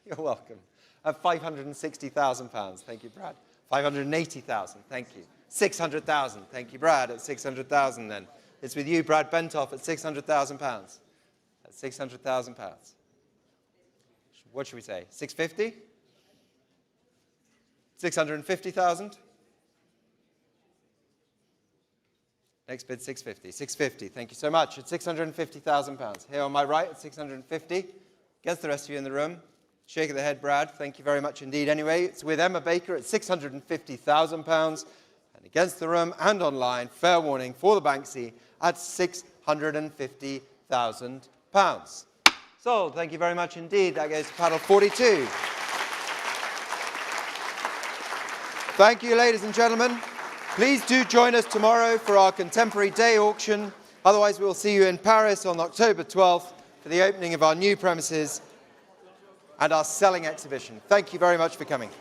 Speaker 2: You're welcome. At £560,000. Thank you, Brad. 580,000. Thank you. 600,000. Thank you, Brad. At 600,000 then. It's with you, Brad Bentoff, at £600,000. At £600,000. What should we say? 650? 650,000? Next bid, 650. 650. Thank you so much. At £650,000. Here on my right, at 650. Against the rest of you in the room. Shake of the head, Brad. Thank you very much indeed. Anyway, it's with Emma Baker at £650,000. And against the room and online, fair warning for the Banksy at £650,000. Sold. Thank you very much indeed. That goes to panel 42. Thank you, ladies and gentlemen. Please do join us tomorrow for our Contemporary Day auction. Otherwise, we will see you in Paris on October 12th for the opening of our new premises and our selling exhibition. Thank you very much for coming.